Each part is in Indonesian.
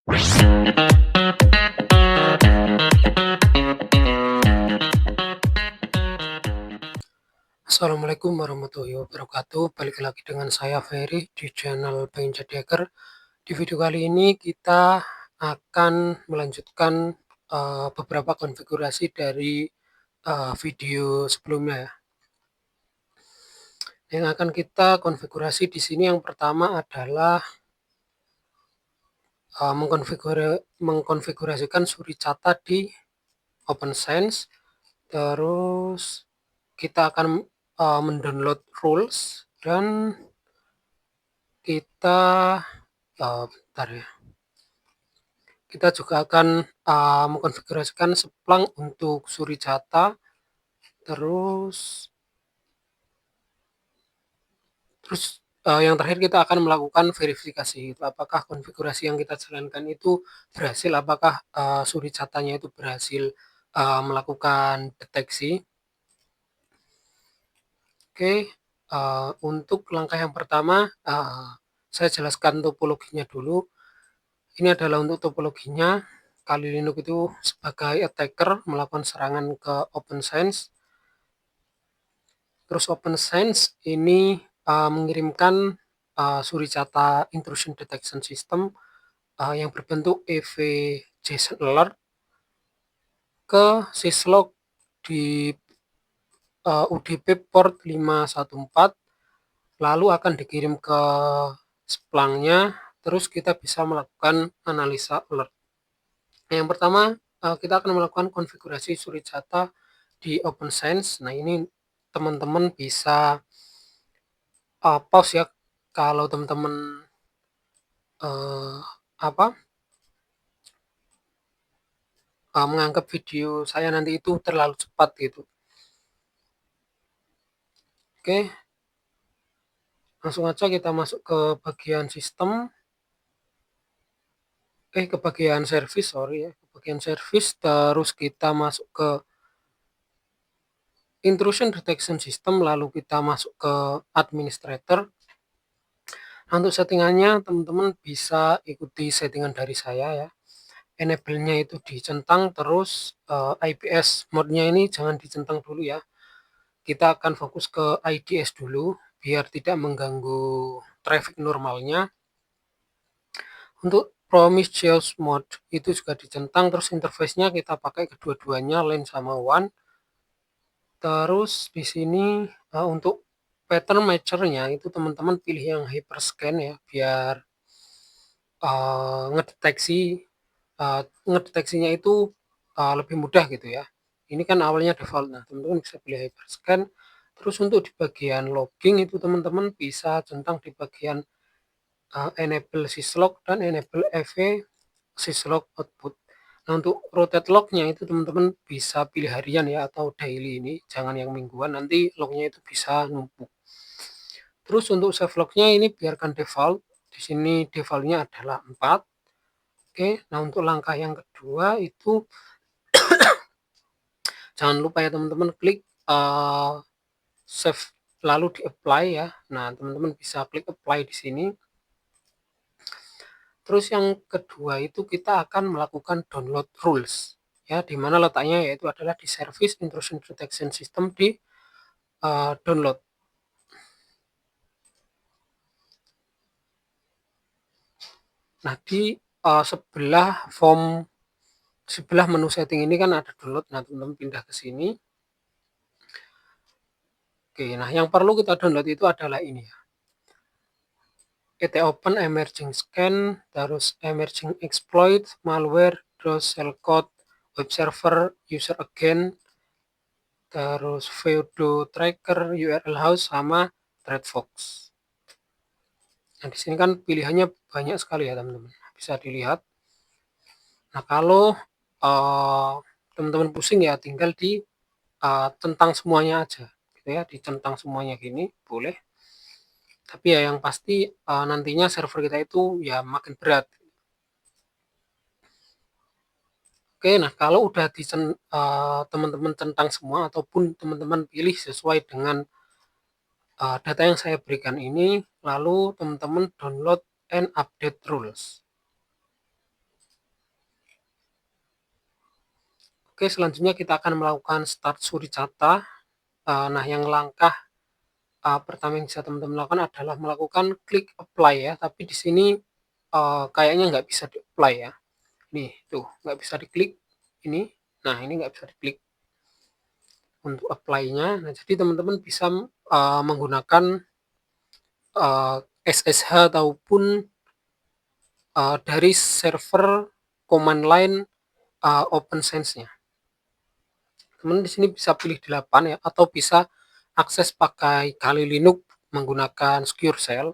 Assalamualaikum warahmatullahi wabarakatuh. Balik lagi dengan saya Ferry di channel Pengen Jadi Hacker. Di video kali ini kita akan melanjutkan beberapa konfigurasi dari video sebelumnya ya. Yang akan kita konfigurasi di sini yang pertama adalah mengkonfigurasikan Suricata di OpenSense. Terus kita akan mendownload rules dan kita bentar ya. Kita juga akan mengkonfigurasikan Splunk untuk Suricata. Terus yang terakhir kita akan melakukan verifikasi itu apakah konfigurasi yang kita jalankan itu berhasil, apakah Suricatanya itu berhasil melakukan deteksi. Oke, untuk langkah yang pertama saya jelaskan topologinya dulu. Ini adalah untuk topologinya. Kali Linux itu sebagai attacker melakukan serangan ke OpenSense. Terus OpenSense ini mengirimkan Suricata Intrusion Detection System yang berbentuk EV JSON Alert ke syslog di UDP port 514, lalu akan dikirim ke Splunk-nya, terus kita bisa melakukan analisa alert. Yang pertama, kita akan melakukan konfigurasi Suricata di OpenSense. Nah, ini teman-teman bisa pause ya kalau teman-teman menganggap video saya nanti itu terlalu cepat gitu. Oke, langsung aja kita masuk ke bagian sistem. Ke bagian service, sorry ya, ke bagian service, terus kita masuk ke intrusion detection system, lalu kita masuk ke administrator. Untuk settingannya teman-teman bisa ikuti settingan dari saya ya. Enable-nya itu dicentang, terus IPS mode-nya ini jangan dicentang dulu ya. Kita akan fokus ke IDS dulu biar tidak mengganggu traffic normalnya. Untuk promiscuous mode itu juga dicentang, terus interface-nya kita pakai kedua-duanya len sama one. Terus di sini untuk pattern matcher-nya itu teman-teman pilih yang hyperscan ya biar ngedeteksinya itu lebih mudah gitu ya. Ini kan awalnya default, nah teman-teman bisa pilih hyperscan. Terus untuk di bagian logging itu teman-teman bisa centang di bagian enable syslog dan enable EV syslog output. Nah untuk rotate lognya itu teman-teman bisa pilih harian ya atau daily, ini jangan yang mingguan, nanti lognya itu bisa numpuk. Terus untuk save lognya ini biarkan default, di sini defaultnya adalah 4. Oke, nah untuk langkah yang kedua itu jangan lupa ya teman-teman klik save lalu di apply ya. Nah teman-teman bisa klik apply di sini. Terus yang kedua itu kita akan melakukan download rules ya, di mana letaknya yaitu adalah di service intrusion detection system di download. Nah di sebelah menu setting ini kan ada download. Nah teman-teman pindah ke sini. Oke, nah yang perlu kita download itu adalah ini ya, open emerging scan, terus emerging exploit, malware, DOS, shellcode, web server, user again, terus Feodo tracker, URL house, sama Threadfox. Nah di sini kan pilihannya banyak sekali ya teman-teman, bisa dilihat. Nah kalau teman-teman pusing ya tinggal di centang semuanya aja gitu ya, dicentang semuanya gini boleh. Tapi ya yang pasti nantinya server kita itu ya makin berat. Oke, nah kalau udah teman-teman centang semua ataupun teman-teman pilih sesuai dengan data yang saya berikan ini, lalu teman-teman download and update rules. Oke, selanjutnya kita akan melakukan start Suricata. Nah, yang langkah pertama yang bisa teman-teman lakukan adalah melakukan klik apply ya, tapi di sini kayaknya nggak bisa di-apply ya. Nih, tuh nggak bisa diklik ini. Nah, ini nggak bisa diklik untuk apply-nya. Nah, jadi teman-teman bisa menggunakan SSH ataupun dari server command line OpenSense-nya. Teman di sini bisa pilih 8 ya, atau bisa akses pakai Kali Linux menggunakan Secure Shell.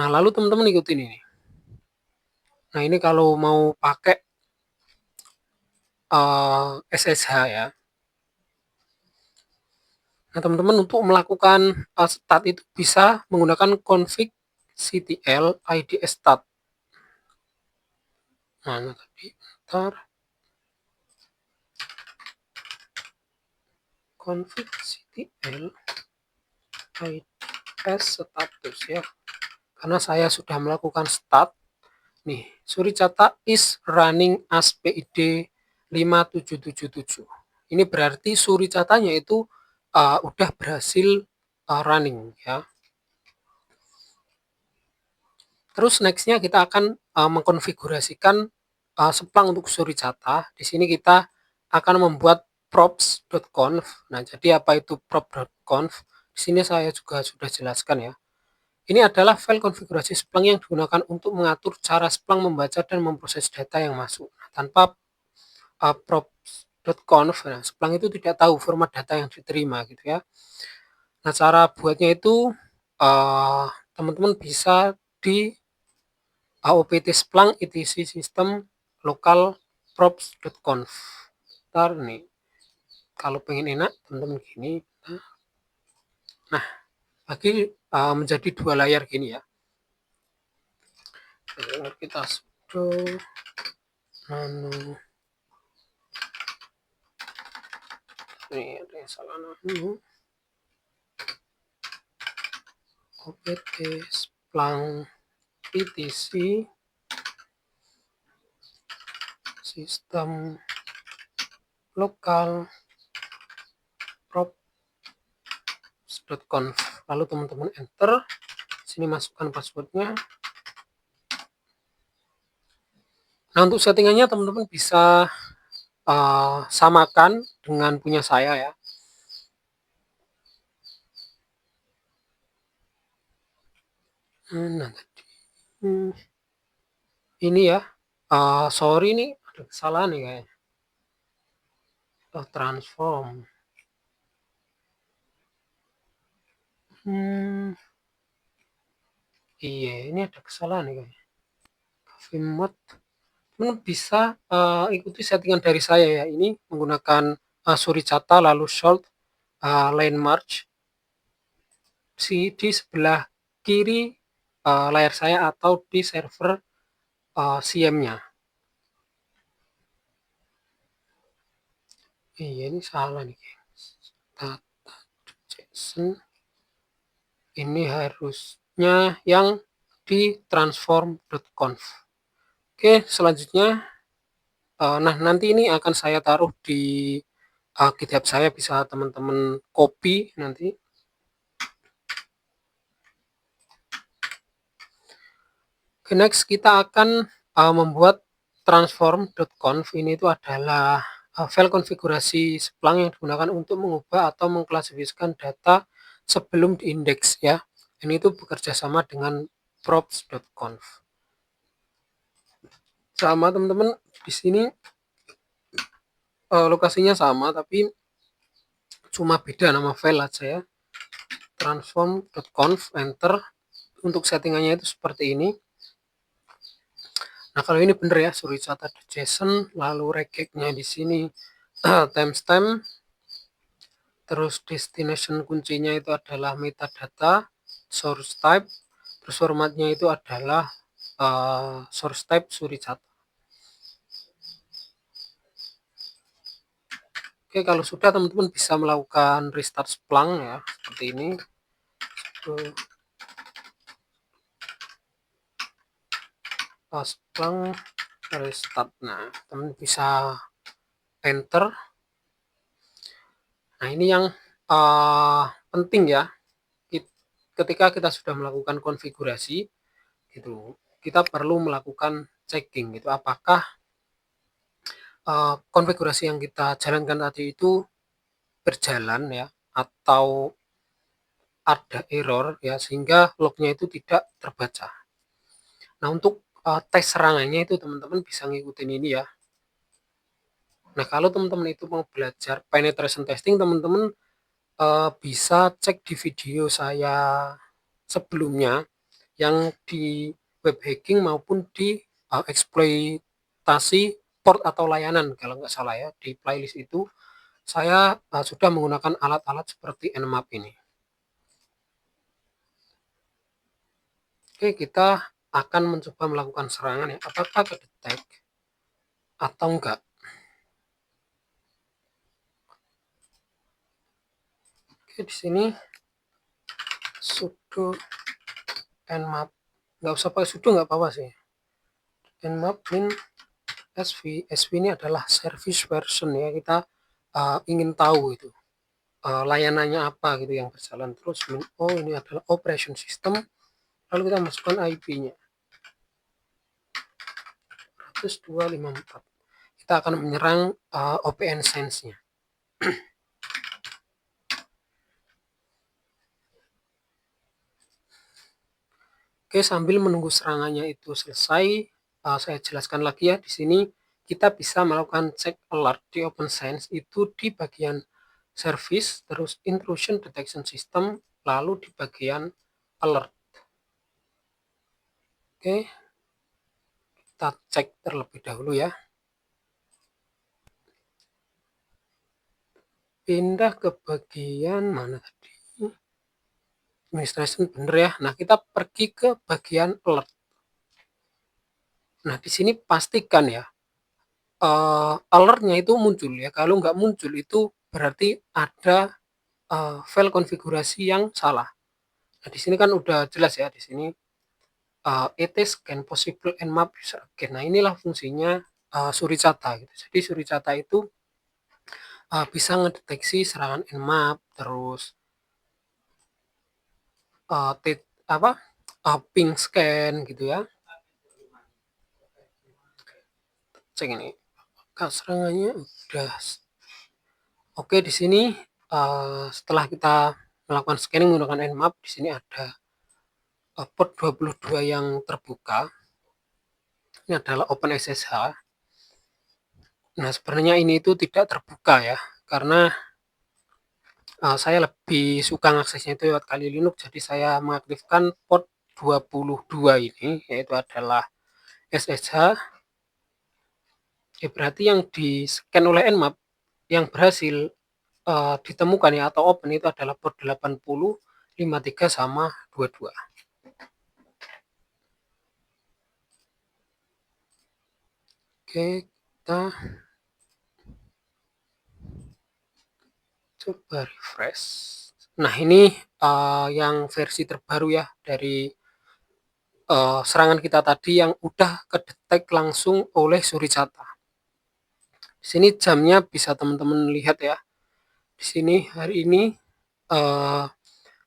Nah, lalu teman-teman ikutin ini. Nah, ini kalau mau pakai SSH ya. Nah, teman-teman untuk melakukan start itu bisa menggunakan config ctl id start. Nah, tadi ntar config ctl id status ya. Karena saya sudah melakukan start. Nih, Suricata is running as PID 5777. Ini berarti Suricatanya itu udah berhasil running ya. Terus nextnya kita akan mengkonfigurasikan Splunk untuk Suricata. Di sini kita akan membuat props.conf. Nah, jadi apa itu prop.conf? Di sini saya juga sudah jelaskan ya. Ini adalah file konfigurasi Splunk yang digunakan untuk mengatur cara Splunk membaca dan memproses data yang masuk. Nah, tanpa props.conf, nah, Splunk itu tidak tahu format data yang diterima gitu ya. Nah, cara buatnya itu teman-teman bisa di AOPT Splunk etc system local props.conf. Ntar nih, kalau pengen enak teman-teman gini. Nah, bagi menjadi 2 layar gini ya. Kita sudo nano. Ini ada yang salah nano. OPT Splunk etc sistem lokal props.conf. Lalu teman-teman enter. Sini masukkan passwordnya. Nah, untuk settingannya teman-teman bisa samakan dengan punya saya ya. Nah, tadi ini ya. Sorry nih, ada kesalahan nih kayaknya. Transform. Iya, ini ada kesalahan nih kayaknya. Cafe mode. Bisa ikuti settingan dari saya ya. Ini menggunakan Suricata lalu short line march di sebelah kiri layar saya atau di server CM-nya. Iya, ini salah nih. Data.json. Ini harusnya yang di transform.conf. Oke, selanjutnya nah nanti ini akan saya taruh di GitHub saya, bisa teman-teman copy nanti. Oke, next kita akan membuat transform.conf. Ini itu adalah file konfigurasi Splunk yang digunakan untuk mengubah atau mengklasifikasikan data sebelum diindeks ya. Ini itu bekerja sama dengan props.conf. Sama teman-teman, di sini lokasinya sama tapi cuma beda nama file aja ya. Transform.conf, enter. Untuk settingannya itu seperti ini. Nah, kalau ini bener ya, suricata.json, lalu regexnya di sini timestamp, terus destination kuncinya itu adalah metadata, source type, terus formatnya itu adalah source type suricata. Oke, kalau sudah teman-teman bisa melakukan restart Splunk ya, seperti ini. Splunk restart. Nah, teman bisa enter. Nah, ini yang penting ya. Ketika kita sudah melakukan konfigurasi gitu, kita perlu melakukan checking gitu, apakah konfigurasi yang kita jalankan tadi itu berjalan ya, atau ada error ya, sehingga lognya itu tidak terbaca. Nah, untuk tes serangannya itu teman-teman bisa ngikutin ini ya. Nah, kalau teman-teman itu mau belajar penetration testing, teman-teman bisa cek di video saya sebelumnya yang di web hacking maupun di eksploitasi port atau layanan, kalau nggak salah ya, di playlist itu saya sudah menggunakan alat-alat seperti Nmap ini. Oke, kita akan mencoba melakukan serangan ya, apakah kedetek atau enggak. Oke, di sini sudo nmap, nggak usah pakai sudo, nggak apa-apa sih. Nmap min sv, sv ini adalah service version ya, kita ingin tahu itu layanannya apa gitu yang berjalan. Terus min o ini adalah operation system, lalu kita masukkan IP-nya 102.54. Kita akan menyerang OPN Sense-nya. Oke, sambil menunggu serangannya itu selesai, saya jelaskan lagi ya. Di sini kita bisa melakukan check alert di OpenSense itu di bagian service, terus intrusion detection system, lalu di bagian alert. Oke, kita cek terlebih dahulu ya. Pindah ke bagian mana tadi? Administration, bener ya. Nah, kita pergi ke bagian alert. Nah, di sini pastikan ya, alertnya itu muncul ya. Kalau nggak muncul itu berarti ada file konfigurasi yang salah. Nah, di sini kan udah jelas ya, di sini it scan possible nmap user again. Nah, inilah fungsinya Suricata gitu. Jadi Suricata itu bisa ngedeteksi serangan nmap, terus ping scan gitu ya. Cek ini, serangannya udah. Oke, di sini setelah kita melakukan scanning menggunakan nmap, di sini ada port 22 yang terbuka. Ini adalah OpenSSH. Nah, sebenarnya ini itu tidak terbuka ya, karena saya lebih suka aksesnya itu lewat Kali Linux, jadi saya mengaktifkan port 22 ini, yaitu adalah SSH. Berarti yang di scan oleh Nmap yang berhasil ditemukan ya atau open itu adalah port 80, 53 sama 22. Oke, kita coba refresh. Nah, ini yang versi terbaru ya dari serangan kita tadi yang udah kedetek langsung oleh Suricata. Di sini jamnya bisa teman-teman lihat ya. Di sini hari ini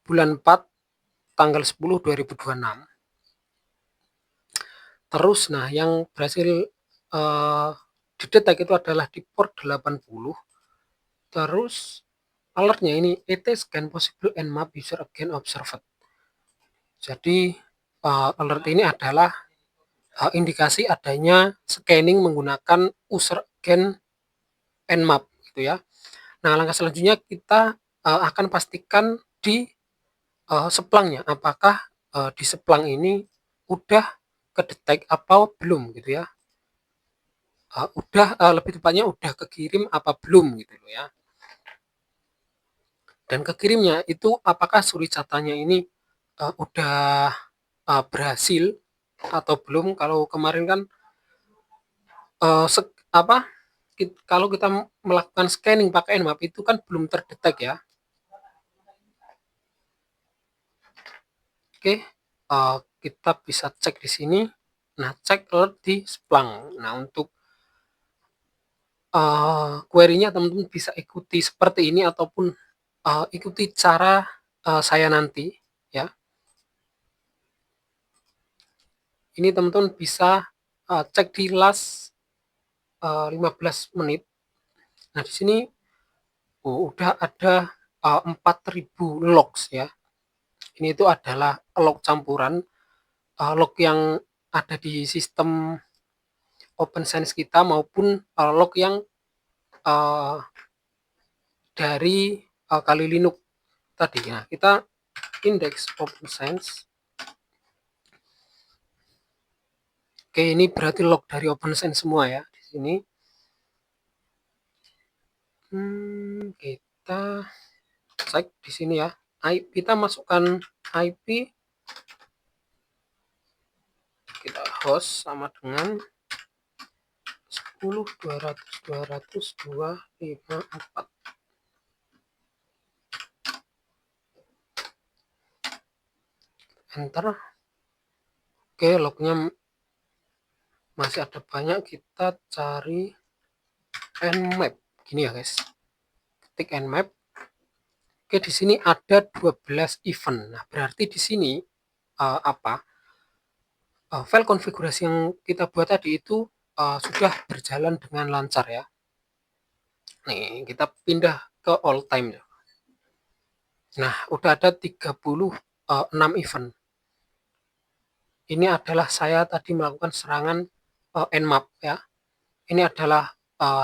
bulan 4 tanggal 10 2026. Terus nah yang berhasil didetek itu adalah di port 80. Terus alertnya ini it scan possible nmap user again observed. Jadi alert ini adalah indikasi adanya scanning menggunakan user again nmap gitu ya. Nah, langkah selanjutnya kita akan pastikan di seplangnya, apakah di seplang ini udah kedetek apa belum gitu ya. Lebih tepatnya udah kekirim apa belum gitu loh ya. Dan kekirimnya itu apakah Suricatanya ini udah berhasil atau belum. Kalau kemarin kan kalau kita melakukan scanning pakai Nmap itu kan belum terdetek ya. Oke, kita bisa cek di sini. Nah, cek alert di Splunk. Nah, untuk query-nya teman-teman bisa ikuti seperti ini ataupun ikuti cara saya nanti ya. Ini teman-teman bisa cek di last 15 menit. Nah, di sini udah ada 4.000 logs ya. Ini itu adalah log campuran, log yang ada di sistem OpenSense kita maupun log yang uh, dari Kali Linux tadi. Nah, kita indeks OpenSense. Oke, ini berarti log dari OpenSense semua ya di sini. Kita cek di sini ya. Kita masukkan IP, kita host sama dengan 10.200.200.254. Enter. Oke, lognya masih ada banyak. Kita cari nmap gini ya guys, ketik nmap. Oke, di sini ada 12 event. Nah, berarti di sini file konfigurasi yang kita buat tadi itu sudah berjalan dengan lancar ya. Nih, kita pindah ke all time ya. Nah, udah ada 36 event. Ini adalah saya tadi melakukan serangan nmap ya. Ini adalah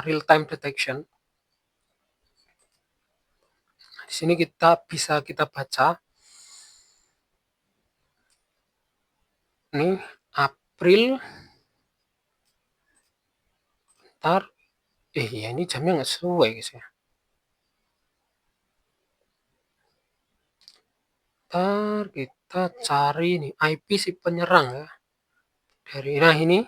real time detection. Nah, di sini kita baca. Ini April. Ntar, ya ini jamnya nggak sesuai guys ya. Ntar kita cari nih IP si penyerang ya. Nah ini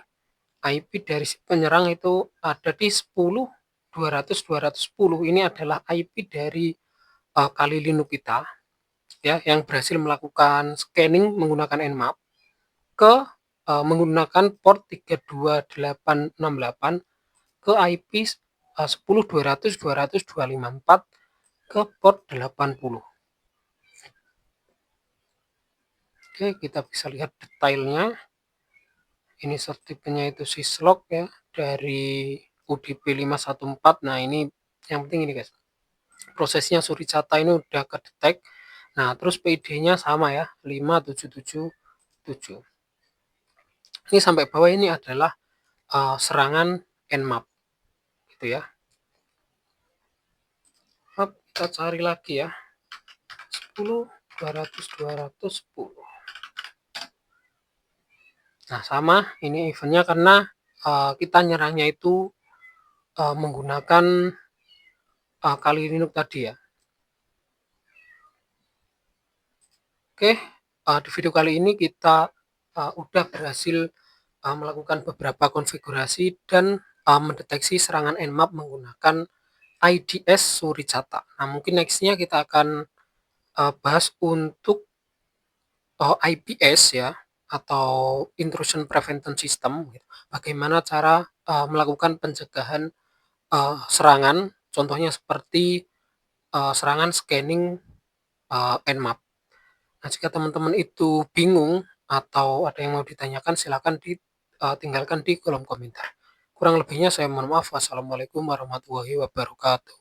IP dari si penyerang itu ada di 10.200.210. Ini adalah IP dari Kali Linux kita ya, yang berhasil melakukan scanning menggunakan nmap ke menggunakan port 32868 ke IP 10.200.200.254 ke port 80. Oke, kita bisa lihat detailnya. Ini sertifikatnya itu syslog ya, dari UDP 514. Nah, ini yang penting ini guys. Prosesnya Suricata ini udah kedetek. Nah, terus PID-nya sama ya, 5777. Ini sampai bawah ini adalah serangan nmap gitu ya. Kita cari lagi ya. 10.200.210. Nah, sama ini eventnya karena kita nyerangnya itu menggunakan Kali Linux tadi ya. Oke, di video kali ini kita udah berhasil melakukan beberapa konfigurasi dan mendeteksi serangan nmap menggunakan IDS Suricata. Nah, mungkin nextnya kita akan bahas untuk IPS ya, atau Intrusion Prevention System. Bagaimana cara melakukan pencegahan serangan, contohnya seperti serangan scanning nmap. Nah, jika teman-teman itu bingung atau ada yang mau ditanyakan, silakan tinggalkan di kolom komentar. Kurang lebihnya saya mohon maaf. Wassalamualaikum warahmatullahi wabarakatuh.